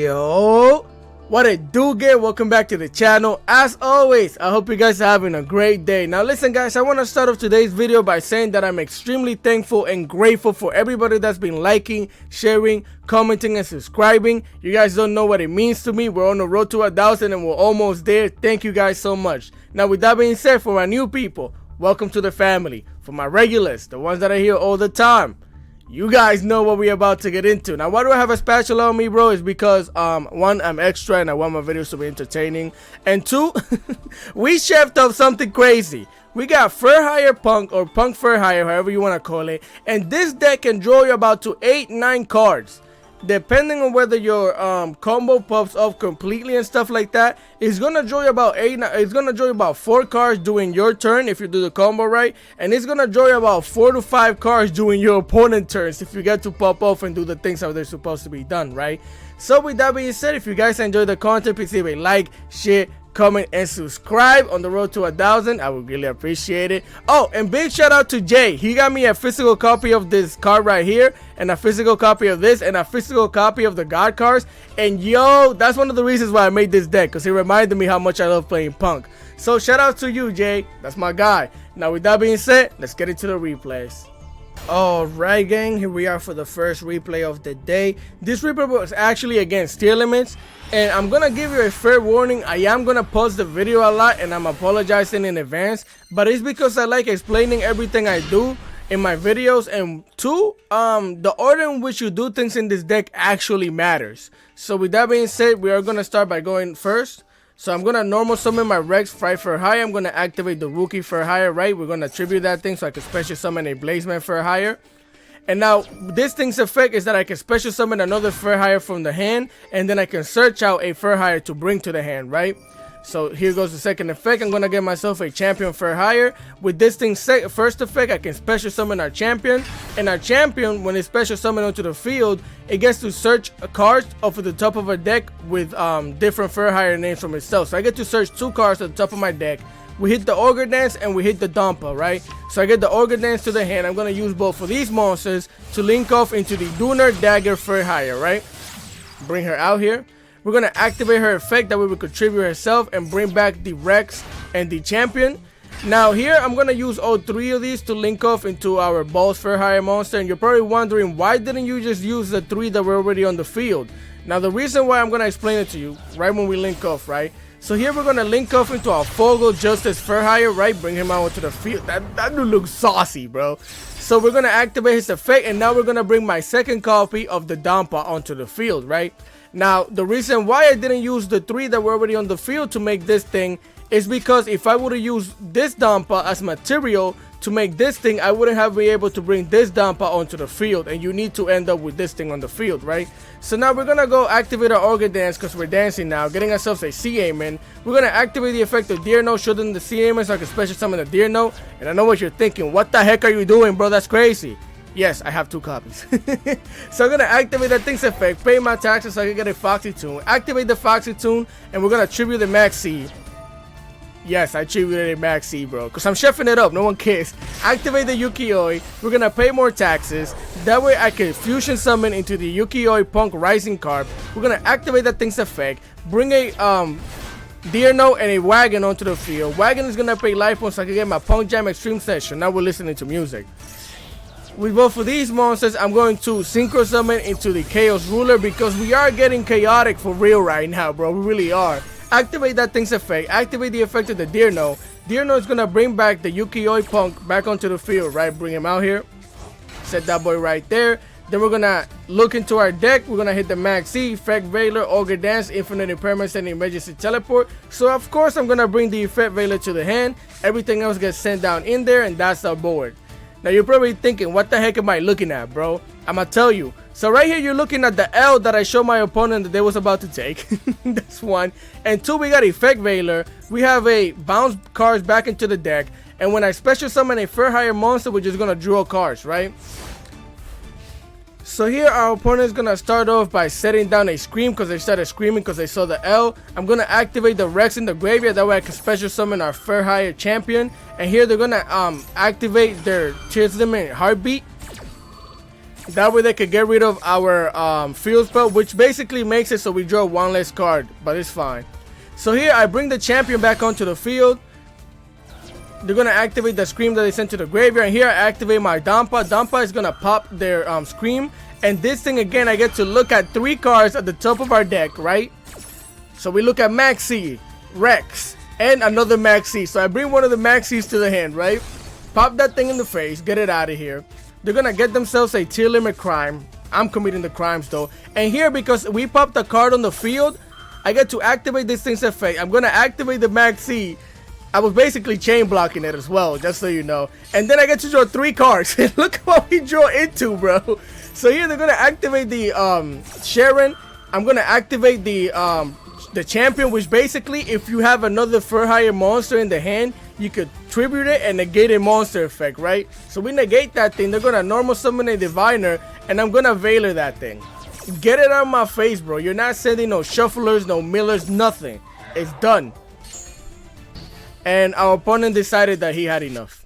Yo, what it do, get? Welcome back to the channel. As always, I hope you guys are having a great day. Now listen guys, I want to start off today's video by saying that I'm extremely thankful and grateful for everybody that's been liking, sharing, commenting, and subscribing. You guys don't know what it means to me. We're on the road to 1,000 and we're almost there. Thank you guys so much. Now with that being said, for my new people, welcome to the family. For my regulars, the ones that are here all the time, you guys know what we're about to get into. Now, why do I have a spatula on me, bro? Is because, one, I'm extra and I want my videos to be entertaining. And two, we chefed up something crazy. We got Fur Hire Punk, or Punk Fur Hire, however you want to call it. And this deck can draw you about to 8-9 cards. Depending on whether your combo pops up completely and stuff like that, it's gonna draw you about 8. It's gonna draw you about 4 cards during your turn if you do the combo right, and it's gonna draw you about 4 to 5 cards during your opponent turns if you get to pop off and do the things how they're supposed to be done, right? So with that being said, if you guys enjoy the content, please leave a like, share, comment, and subscribe on the road to 1,000. I would really appreciate it. Oh, and big shout out to Jay. He got me a physical copy of this card right here, and a physical copy of this, and a physical copy of the God cards. And yo, that's one of the reasons why I made this deck, because he reminded me how much I love playing Punk. So shout out to you, Jay. That's my guy. Now with that being said, let's get into the replays. Alright gang, here we are for the first replay of the day. This replay was actually against tier limits, and I'm gonna give you a fair warning. I am gonna pause the video a lot and I'm apologizing in advance, but it's because I like explaining everything I do in my videos, and two, the order in which you do things in this deck actually matters. So with that being said, we are gonna start by going first. So I'm gonna normal summon my Rex Fry Fur Hire. I'm gonna activate the Rookie Fur Hire, right? We're gonna tribute that thing so I can special summon a Blazeman Fur Hire. And now this thing's effect is that I can special summon another Fur Hire from the hand, and then I can search out a Fur Hire to bring to the hand, right? So here goes the second effect. I'm gonna get myself a Champion Fur Hire. With this thing's first effect, I can special summon our champion, and our champion, when it's special summoned onto the field, it gets to search a card off of the top of a deck with different Fur Hire names from itself. So I get to search 2 cards at the top of my deck. We hit the Ogre Dance and we hit the Dampa, right? So I get the Ogre Dance to the hand. I'm gonna use both of these monsters to link off into the Duner Dagger Fur Hire, right? Bring her out here. We're gonna activate her effect, that way we could tribute herself and bring back the Rex and the champion. Now here I'm gonna use all 3 of these to link off into our Balls Fur Hire monster, and you're probably wondering, why didn't you just use the 3 that were already on the field? Now the reason why, I'm gonna explain it to you right when we link off, right? So here we're gonna link off into our Fogel Justice Fur Hire, right? Bring him out onto the field. That dude looks saucy, bro. So we're gonna activate his effect, and now we're gonna bring my second copy of the Dampa onto the field, right? Now, the reason why I didn't use the 3 that were already on the field to make this thing is because if I would have used this Dampa as material to make this thing, I wouldn't have been able to bring this Dampa onto the field, and you need to end up with this thing on the field, right? So now we're gonna go activate our Ogre Dance, because we're dancing now, getting ourselves a Sea Amen. We're gonna activate the effect of Deer Note, show them the Sea Amen so I can special summon the Deer Note. And I know what you're thinking, what the heck are you doing, bro? That's crazy. Yes, I have 2 copies. So I'm gonna activate that thing's effect, pay my taxes so I can get a Foxy Tune, activate the Foxy Tune, and we're gonna tribute the Maxi. Yes, I tributed a Maxi, bro, because I'm chefing it up, no one cares. Activate the Yuki-Oi, we're gonna pay more taxes, that way I can fusion summon into the Yuki-Oi Punk Rising card. We're gonna activate that thing's effect, bring a Deer Note and a Wagon onto the field. Wagon is gonna pay life points so I can get my Punk Jam Extreme Session. Now we're listening to music. With both of these monsters, I'm going to synchro summon into the Chaos Ruler, because we are getting chaotic for real right now, bro. We really are. Activate that thing's effect. Activate the effect of the Deer Note. Deer Note is going to bring back the Yuki-Oi Punk back onto the field, right? Bring him out here. Set that boy right there. Then we're going to look into our deck. We're going to hit the Maxi, Effect Veiler, Ogre Dance, Infinite Impermanence, and Emergency Teleport. So, of course, I'm going to bring the Effect Veiler to the hand. Everything else gets sent down in there, and that's our board. Now you're probably thinking, what the heck am I looking at, bro? I'ma tell you. So right here you're looking at the L that I showed my opponent that they was about to take. That's 1. And 2, we got Effect Veiler. We have a bounce cards back into the deck. And when I special summon a Fur Hire monster, we're just gonna draw cards, right? So here our opponent is gonna start off by setting down a Scream, because they started screaming because they saw the L. I'm gonna activate the Rex in the graveyard, that way I can special summon our Fur Hire champion. And here they're gonna activate their Tears Limit Heartbeat. That way they could get rid of our field spell, which basically makes it so we draw one less card, but it's fine. So here I bring the champion back onto the field. They're gonna activate the Scream that they sent to the graveyard, and here I activate my Dampa. Dampa is gonna pop their Scream, and this thing again, I get to look at 3 cards at the top of our deck, right? So we look at Maxi, Rex, and another Maxi. So I bring one of the Maxis to the hand, right? Pop that thing in the face, get it out of here. They're gonna get themselves a tier limit crime. I'm committing the crimes though. And here, because we popped a card on the field, I get to activate this thing's effect. I'm gonna activate the Maxi. I was basically chain blocking it as well, just so you know. And then I get to draw 3 cards. Look what we draw into, bro. So here they're gonna activate the Sharon. I'm gonna activate the champion, which basically, if you have another Fur Hire monster in the hand, you could tribute it and negate a monster effect, right? So we negate that thing. They're gonna normal summon a Diviner, and I'm gonna Veiler that thing. Get it out of my face, bro. You're not sending no Shufflers, no Millers, nothing. It's done. And our opponent decided that he had enough.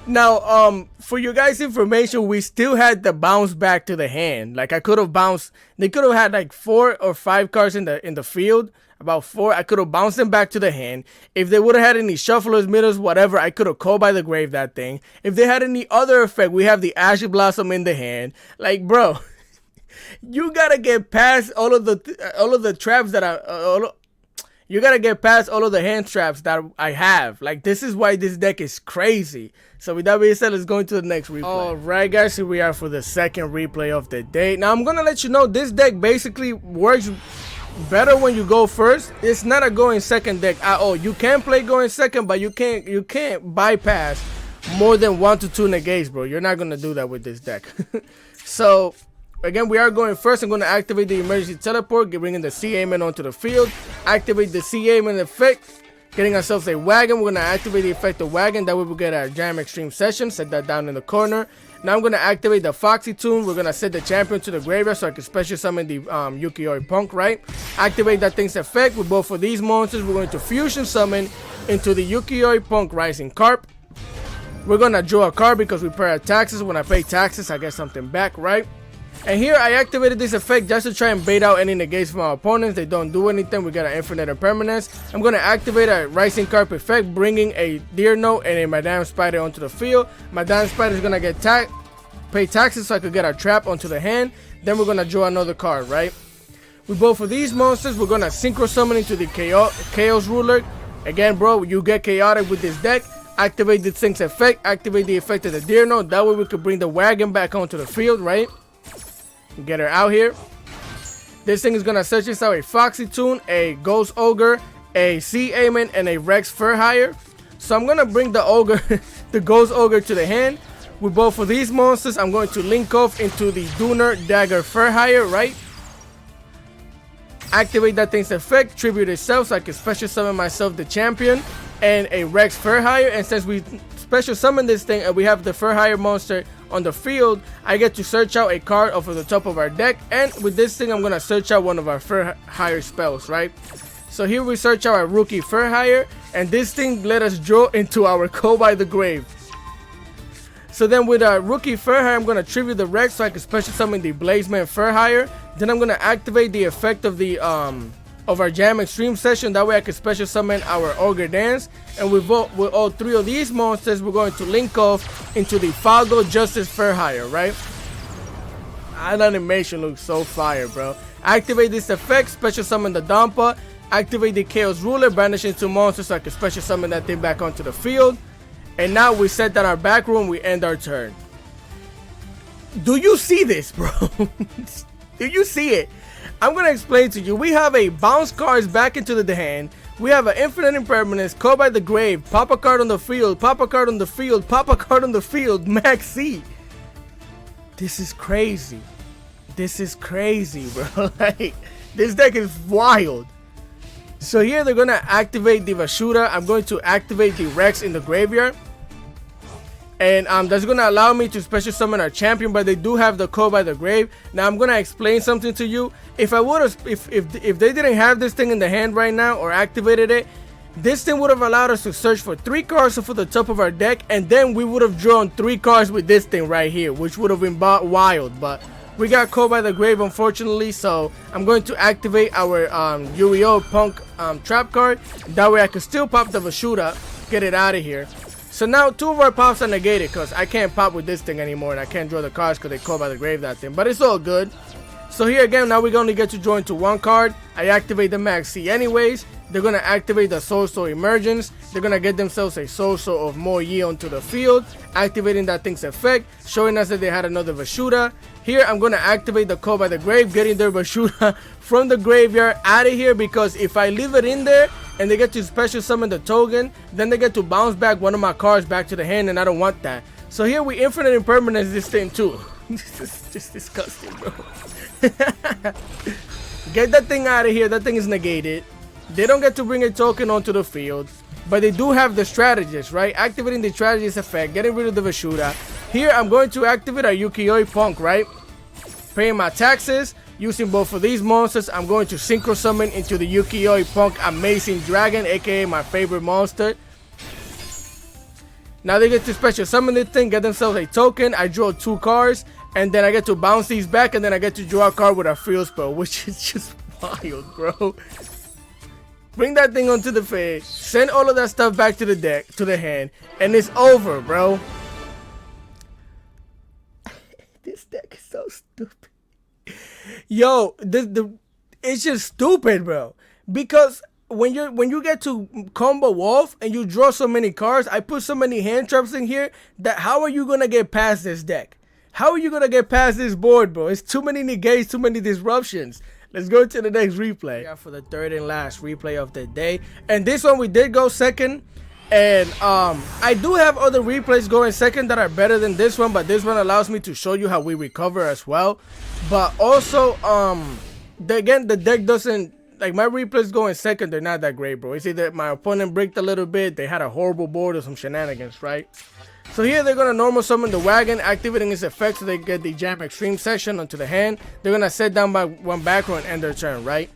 Now, for you guys' information, we still had the bounce back to the hand. Like I could have bounced. They could have had like 4 or 5 cards in the field. About 4. I could have bounced them back to the hand. If they would have had any Shufflers, Middles, whatever, I could have called by the grave that thing. If they had any other effect, we have the Ashy Blossom in the hand. Like, bro, you gotta get past all of the traps that you gotta get past all of the hand traps that I have. Like, this is why this deck is crazy. So with that being said, let's go into the next replay. Alright guys, here we are for the second replay of the day. Now I'm gonna let you know this deck basically works better when you go first. It's not a going second deck at all. You can play going second, but you can't bypass more than 1 to 2 negates, bro. You're not gonna do that with this deck. So again, we are going first. I'm going to activate the emergency teleport, bringing the Sea Amen onto the field. Activate the Sea Amen effect, getting ourselves a wagon. We're going to activate the effect of wagon. That way we'll get our Jam Extreme session. Set that down in the corner. Now I'm going to activate the Foxy Tune. We're going to set the champion to the graveyard so I can special summon the P.U.N.K, right? Activate that thing's effect. With both of these monsters, we're going to fusion summon into the P.U.N.K Rising Carp. We're going to draw a card because we pay our taxes. When I pay taxes, I get something back, right? And here I activated this effect just to try and bait out any negates from our opponents. They don't do anything. We got an Infinite Impermanence. I'm going to activate a Rising Carp effect, bringing a Deer Note and a Madame Spider onto the field. Madame Spider is going to get pay taxes so I could get our trap onto the hand. Then we're going to draw another card, right? With both of these monsters, we're going to Synchro Summon into the Chaos Ruler. Again, bro, you get chaotic with this deck. Activate the thing's effect. Activate the effect of the Deer Note. That way we could bring the wagon back onto the field, right? Get her out here. This thing is gonna search us out a Foxy Tune, a Ghost Ogre, a Sea Amen, and a Rex Fur Hire. So I'm gonna bring the Ogre, the Ghost Ogre to the hand. With both of these monsters, I'm going to link off into the Duner Dagger Fur Hire, right? Activate that thing's effect, tribute itself so I can special summon myself the champion and a Rex Fur Hire. And since we special summon this thing and we have the Fur Hire monster on the field, I get to search out a card off of the top of our deck. And with this thing, I'm going to search out one of our Fur Hire spells, right? So here we search out our Rookie Fur Hire, and this thing let us draw into our Call by the Grave. So then with our Rookie Fur Hire, I'm going to tribute the Rex so I can special summon the Blazeman Fur Hire. Then I'm going to activate the effect of the of our Jam Extreme session. That way I can special summon our Ogre Dance. And with all 3 of these monsters, we're going to link off into the Falgo Justice Fur Hire, right? That animation looks so fire, bro. Activate this effect, special summon the Dampa. Activate the Chaos Ruler, banish into monsters so I can special summon that thing back onto the field. And now we set down our back room, we end our turn. Do you see this, bro? Do you see it? I'm going to explain to you. We have a bounce cards back into the hand. We have an Infinite Impermanence, Call by the Grave, pop a card on the field, pop a card on the field, pop a card on the field, Max C. This is crazy. This is crazy, bro. Like, this deck is wild. So here they're going to activate the Vashuda. I'm going to activate the Rex in the graveyard. And that's going to allow me to special summon our champion, but they do have the Call by the Grave. Now I'm going to explain something to you. If I would have, if they didn't have this thing in the hand right now or activated it, This thing would have allowed us to search for 3 cards for the top of our deck, and then we would have drawn 3 cards with this thing right here, which would have been wild. But we got caught by the grave, unfortunately, so I'm going to activate our P.U.N.K trap card. That way I can still pop the Vashuda, get it out of here. So now 2 of our pops are negated because I can't pop with this thing anymore, and I can't draw the cards because they caught by the grave, that thing. But it's all good. So here again, now we only get to draw into 1 card. I activate the Max C anyways. They're going to activate the Soul Stone Emergence. They're going to get themselves a Soul Stone of more Yi onto the field, activating that thing's effect, showing us that they had another Vashuda. Here, I'm going to activate the Call by the Grave, getting their Vashuda from the graveyard out of here, because if I leave it in there and they get to special summon the token, then they get to bounce back one of my cards back to the hand, and I don't want that. So here we infinite impermanence this thing too. This is just disgusting, bro. Get that thing out of here. That thing is negated. They don't get to bring a token onto the field, but they do have the strategist, right? Activating the strategist effect, getting rid of the Vashuda. Here, I'm going to activate our P.U.N.K, right? Paying my taxes, using both of these monsters. I'm going to synchro summon into the P.U.N.K Amazing Dragon, aka my favorite monster. Now they get to special summon this thing, get themselves a token. I draw 2 cards, and then I get to bounce these back, and then I get to draw a card with a field spell, which is just wild, bro. Bring that thing onto the field, send all of that stuff back to the deck, to the hand, and it's over, bro. This deck is so stupid. Yo, it's just stupid, bro. Because when you get to combo Wolf and you draw so many cards, I put so many hand traps in here that how are you gonna get past this deck? How are you gonna get past this board, bro? It's too many negates, too many disruptions. Let's go to the next replay. Yeah, for the third and last replay of the day. And this one we did go second. And I do have other replays going second that are better than this one, but this one allows me to show you how we recover as well. But also, again, the deck doesn't, like, my replays going second, they're not that great, bro. It's either my opponent bricked a little bit, they had a horrible board or some shenanigans, right? So here they're going to normal summon the wagon, activating its effect so they get the Jam Extreme session onto the hand. They're going to set down by 1 back row and end their turn, right?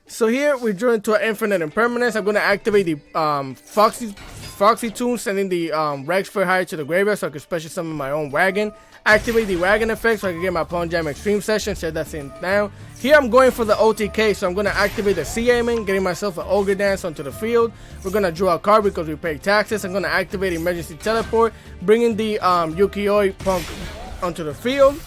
So here we draw into an infinite impermanence. I'm going to activate the Foxy Tune, sending the Rex for higher to the graveyard so I can special summon my own wagon. Activate the wagon effect so I can get my Pawn Jam Extreme session, set that thing down. Here I'm going for the OTK, so I'm going to activate the Sea Aiming, getting myself an Ogre Dance onto the field. We're going to draw a card because we pay taxes. I'm going to activate Emergency Teleport, bringing the P.U.N.K onto the field.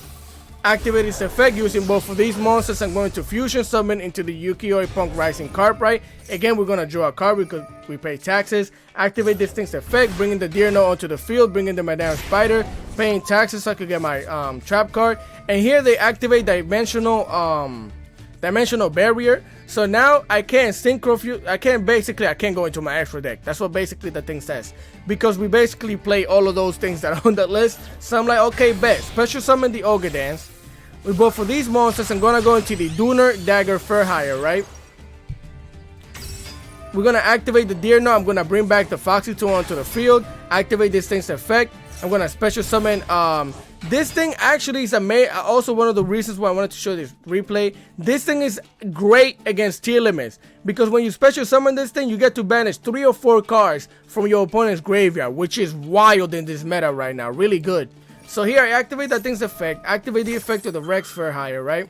Activate its effect using both of these monsters. I'm going to fusion summon into the P.U.N.K Rising Cartwright. Again, we're going to draw a card because we pay taxes. Activate this thing's effect, bringing the Deer Note onto the field, bringing the Madame Spider, paying taxes so I could get my trap card. And here they activate Dimensional Barrier. So now I can't synchro, I can't go into my extra deck. That's what basically the thing says. Because we basically play all of those things that are on the list. So I'm like, okay, bet. Special summon the Ogre Dance. With both of these monsters, I'm gonna go into the Duner Dagger Furhire, right? We're gonna activate the Deer Note. I'm gonna bring back the Foxy Tool onto the field. Activate this thing's effect. I'm gonna special summon. This thing actually is also one of the reasons why I wanted to show this replay. This thing is great against tier limits because when you special summon this thing, you get to banish 3 or 4 cards from your opponent's graveyard, which is wild in this meta right now. Really good. So here I activate that thing's effect. Activate the effect of the Rex Furhire, right?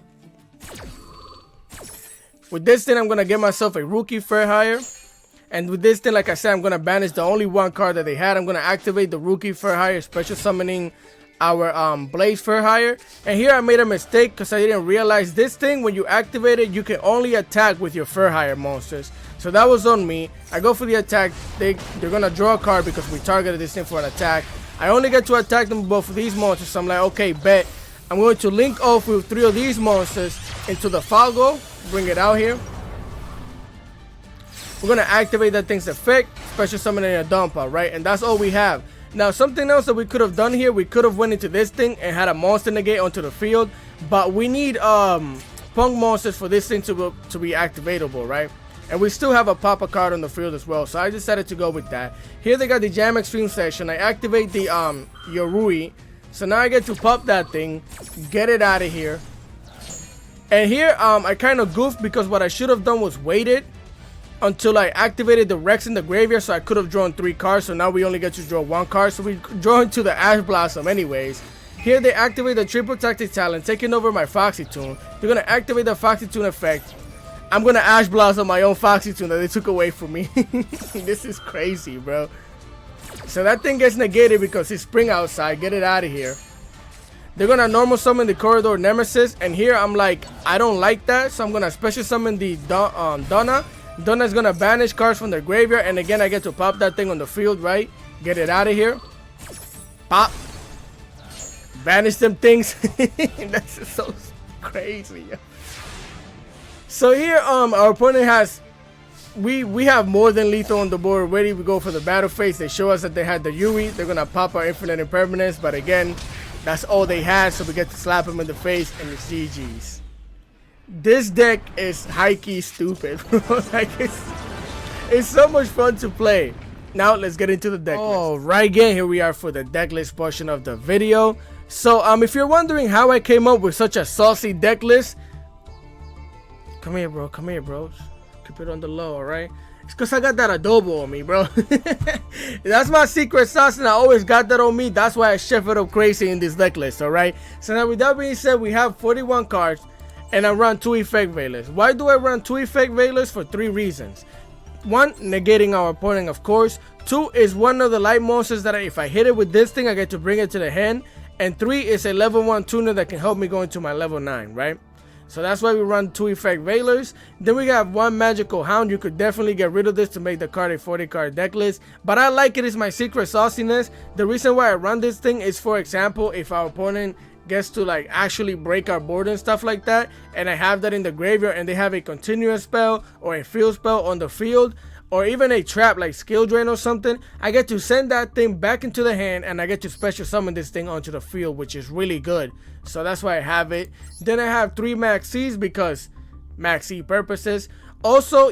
With this thing, I'm gonna get myself a Rookie Furhire. And with this thing, like I said, I'm gonna banish the only 1 card that they had. I'm gonna activate the Rookie Furhire, special summoning our Blaze Furhire. And here I made a mistake because I didn't realize this thing, when you activate it, you can only attack with your Furhire monsters. So that was on me. I go for the attack. They're gonna draw a card because we targeted this thing for an attack. I only get to attack them with both of these monsters. So I'm like, okay, bet. I'm going to link off with 3 of these monsters into the Falgo. Bring it out here. We're going to activate that thing's effect, special summoning a Dumpa, right? And that's all we have. Now, something else that we could have done here, we could have went into this thing and had a monster negate onto the field. But we need Punk monsters for this thing to be activatable, right? And we still have a Papa card on the field as well. So I decided to go with that. Here they got the Jam Extreme session. I activate the Yorui. So now I get to pop that thing, get it out of here. And here I kind of goofed because what I should have done was waited until I activated the Rex in the graveyard, so I could have drawn 3 cards. So now we only get to draw 1 card. So we draw into the Ash Blossom anyways. Here they activate the triple tactic talent, taking over my Foxy Tune. They're gonna activate the Foxy Tune effect. I'm gonna Ash Blossom my own Foxy Tune that they took away from me. This is crazy, bro. So that thing gets negated because it's spring outside. Get it out of here. They're gonna normal summon the Corridor Nemesis, and here I'm like, I don't like that, so I'm gonna special summon the Donna. Donna's gonna banish cards from their graveyard, and again I get to pop that thing on the field, right? Get it out of here. Pop. Banish them things. That's just so crazy. So here our opponent has, we have more than lethal on the board ready. We go for the battle phase. They show us that they had the Yuri. They're gonna pop our Infinite Impermanence, but again, that's all they had, so we get to slap him in the face, and it's GG's. This deck is high-key stupid, bro. Like, it's so much fun to play. Now let's get into the deck list. Alright, again, here we are for the deck list portion of the video. So if you're wondering how I came up with such a saucy deck list, come here, bro. Come here, bro. Keep it on the low, alright? It's because I got that adobo on me, bro. That's my secret sauce, and I always got that on me. That's why I chef it up crazy in this deck list, alright? So now with that being said, we have 41 cards, and I run 2 Effect Veilers. Why do I run 2 Effect Veilers? For 3 reasons. 1, negating our opponent, of course. 2 is one of the light monsters that if I hit it with this thing, I get to bring it to the hand. And 3 is a level 1 tuner that can help me go into my level 9, right? So that's why we run 2 Effect Veilers. Then we got 1 Magical Hound. You could definitely get rid of this to make the card a 40 card deck list, but I like it. It's my secret sauciness. The reason why I run this thing is, for example, if our opponent gets to like actually break our board and stuff like that, and I have that in the graveyard and they have a continuous spell or a field spell on the field, or even a trap like Skill Drain or something, I get to send that thing back into the hand, and I get to special summon this thing onto the field, which is really good. So that's why I have it. Then I have 3 Max C's because Max C purposes. Also,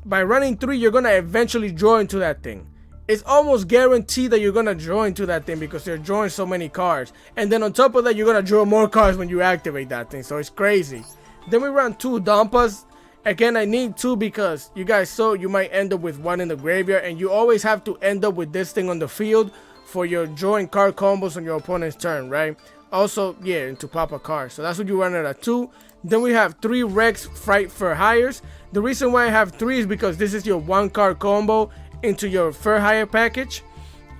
by running 3, you're gonna eventually draw into that thing. It's almost guaranteed that you're gonna draw into that thing because you're drawing so many cards. And then on top of that, you're gonna draw more cards when you activate that thing. So it's crazy. Then we run 2 Dampas. Again, I need 2 because you guys saw you might end up with 1 in the graveyard, and you always have to end up with this thing on the field for your drawing card combos on your opponent's turn, right? Also, yeah, and to pop a card. So that's what you run it at 2. Then we have 3 Rex Fright Fur Hires. The reason why I have 3 is because this is your 1 card combo into your Fur Hire package.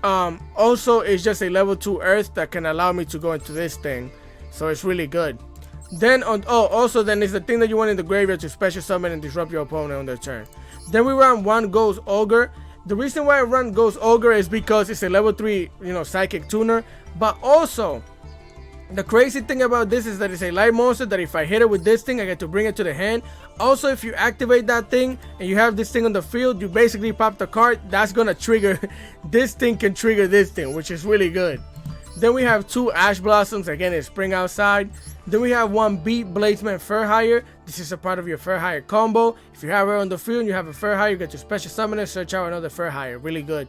Also, it's just a level 2 Earth that can allow me to go into this thing. So it's really good. Then also then is the thing that you want in the graveyard to special summon and disrupt your opponent on their turn. Then we run 1 Ghost Ogre. The reason why I run Ghost Ogre is because it's a level 3, psychic tuner. But also, the crazy thing about this is that it's a light monster that if I hit it with this thing, I get to bring it to the hand. Also, if you activate that thing and you have this thing on the field, you basically pop the card. That's gonna trigger, this thing can trigger this thing, which is really good. Then we have 2 Ash Blossoms. Again, it's spring outside. Then we have 1 Beat Bladesman Fur Hire. This is a part of your Fur Hire combo. If you have her on the field and you have a Fur Hire, you get to special summon it, search out another Fur Hire. Really good.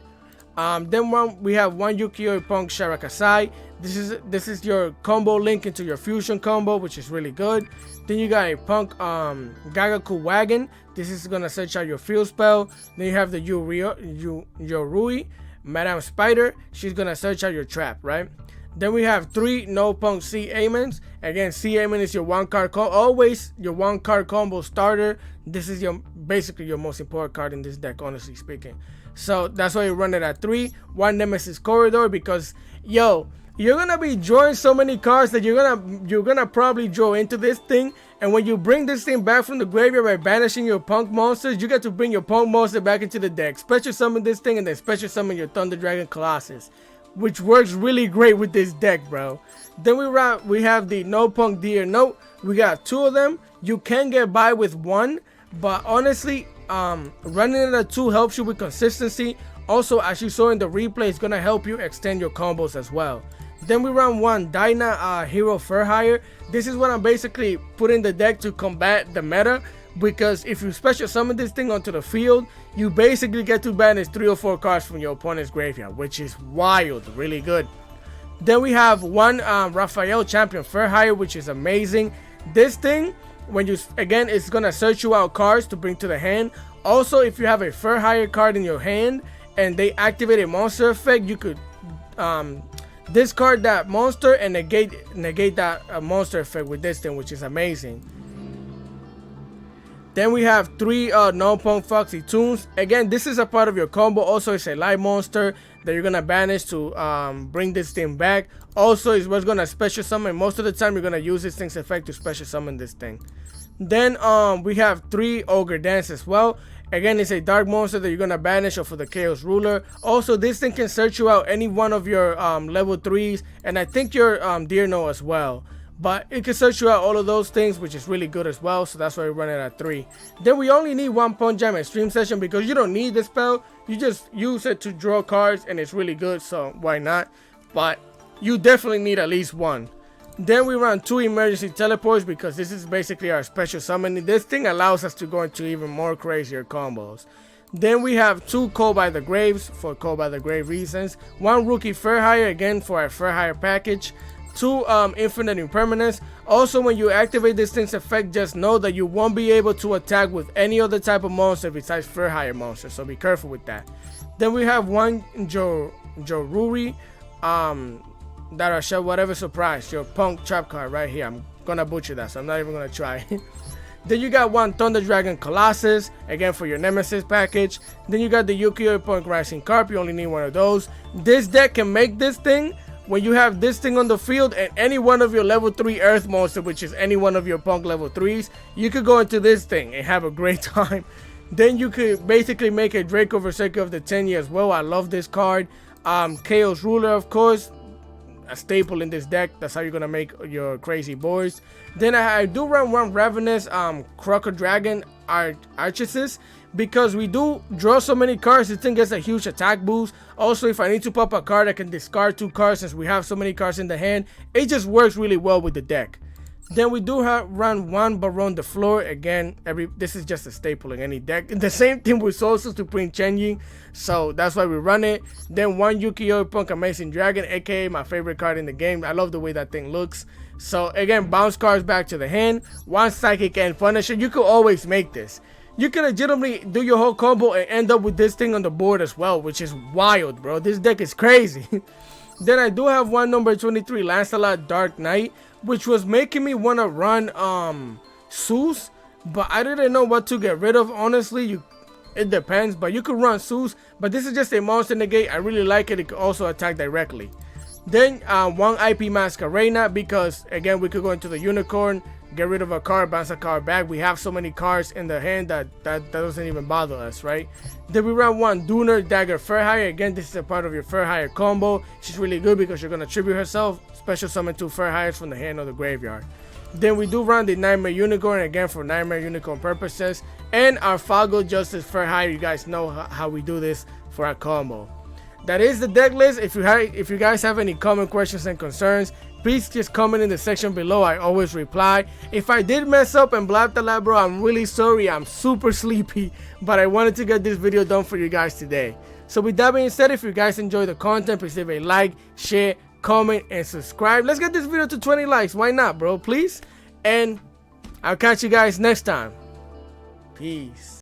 Then we have 1 Yukio Punk Sharakasai. This is your combo link into your fusion combo, which is really good. Then you got a Punk Gagaku Wagon. This is gonna search out your field spell. Then you have the Yorui Madame Spider. She's gonna search out your trap, right? Then we have 3 No Punk C Amens. Again, C Amen is your 1 card combo, always your 1 card combo starter. This is basically your most important card in this deck, honestly speaking. So that's why you run it at 3. 1 Nemesis Corridor, because you're gonna be drawing so many cards that you're gonna probably draw into this thing. And when you bring this thing back from the graveyard by banishing your Punk monsters, you get to bring your Punk monster back into the deck. Special summon this thing and then special summon your Thunder Dragon Colossus, which works really great with this deck, bro. Then we have the No Punk Deer Note. We got 2 of them. You can get by with 1, but honestly, running it at 2 helps you with consistency. Also, as you saw in the replay, it's gonna help you extend your combos as well. Then we run 1 Dyna Hero Fur Hire. This is what I'm basically putting the deck to combat the meta, because if you special summon this thing onto the field, you basically get to banish 3 or 4 cards from your opponent's graveyard, which is wild, really good. Then we have 1 Raphael Champion Fur Hire, which is amazing. This thing, when you, again, it's gonna search you out cards to bring to the hand. Also, if you have a Fur Hire card in your hand and they activate a monster effect, you could discard that monster and negate that monster effect with this thing, which is amazing. Then we have 3 non-punk Foxy Tunes. Again, this is a part of your combo. Also, it's a light monster that you're gonna banish to bring this thing back. Also, it's what's gonna special summon. Most of the time, you're gonna use this thing's effect to special summon this thing. Then we have 3 Ogre Dance as well. Again, it's a dark monster that you're gonna banish off of the Chaos Ruler. Also, this thing can search you out any one of your level 3s, and I think your Deerno as well. But it can search you out all of those things, which is really good as well. So that's why we run it at 3. Then we only need 1 Punch Jam Extreme Session because you don't need the spell. You just use it to draw cards, and it's really good. So why not? But you definitely need at least 1. Then we run 2 Emergency Teleports because this is basically our special summon. This thing allows us to go into even more crazier combos. Then we have 2 Cold by the Graves for Cold by the Grave reasons. 1 Rookie Fur Hire, again for our Fur Hire package. 2 Infinite Impermanence. Also, when you activate this thing's effect, just know that you won't be able to attack with any other type of monster besides Fur Hire monster, so be careful with that. Then we have 1 Joruri, that are show whatever surprise, your Punk trap card right here. I'm gonna butcher that, so I'm not even gonna try. Then you got 1 Thunder Dragon Colossus, again for your Nemesis package. Then you got the Yu-Gi-Oh! Punk Rising Carp, you only need 1 of those. This deck can make this thing when you have this thing on the field and any one of your level 3 Earth monster, which is any one of your Punk level 3s, you could go into this thing and have a great time. Then you could basically make a Draco Berserker of the 10 years as well. I love this card. Chaos Ruler, of course, a staple in this deck. That's how you're gonna make your crazy boys. Then I do run 1 Ravenous Croco Dragon Archesses because we do draw so many cards. This thing gets a huge attack boost. Also, if I need to pop a card, I can discard 2 cards since we have so many cards in the hand. It just works really well with the deck. Then we do run 1 Baron de Fleur. Again, this is just a staple in any deck. The same thing with Soul Supreme Changing, so that's why we run it. Then 1 Yu-Gi-Oh! Punk Amazing Dragon, aka my favorite card in the game. I love the way that thing looks. So again, bounce cards back to the hand. 1 Psychic and Punisher. You could always make this. You can legitimately do your whole combo and end up with this thing on the board as well, which is wild, bro. This deck is crazy. Then I do have 1 number 23 Lancelot Dark Knight, which was making me want to run Zeus, but I didn't know what to get rid of. Honestly, it depends, but you could run Zeus, but this is just a monster negate. I really like it. It could also attack directly. Then 1 IP Masquerena because again we could go into the Unicorn, get rid of a card, bounce a card back. We have so many cards in the hand that doesn't even bother us, right? Then we run 1 Dooner Dagger Fur Hire. Again, this is a part of your Fur Hire combo. She's really good because you're gonna tribute herself, special summon 2 Fur Hires from the hand or the graveyard. Then we do run the Nightmare Unicorn, again for Nightmare Unicorn purposes, and our Fago Justice Fur Hire. You guys know how we do this for our combo. That is the deck list. If you guys have any comment, questions, and concerns, please just comment in the section below. I always reply. If I did mess up and blabbed a lot, bro, I'm really sorry. I'm super sleepy, but I wanted to get this video done for you guys today. So with that being said, if you guys enjoy the content, please leave a like, share, comment, and subscribe. Let's get this video to 20 likes. Why not, bro? Please. And I'll catch you guys next time. Peace.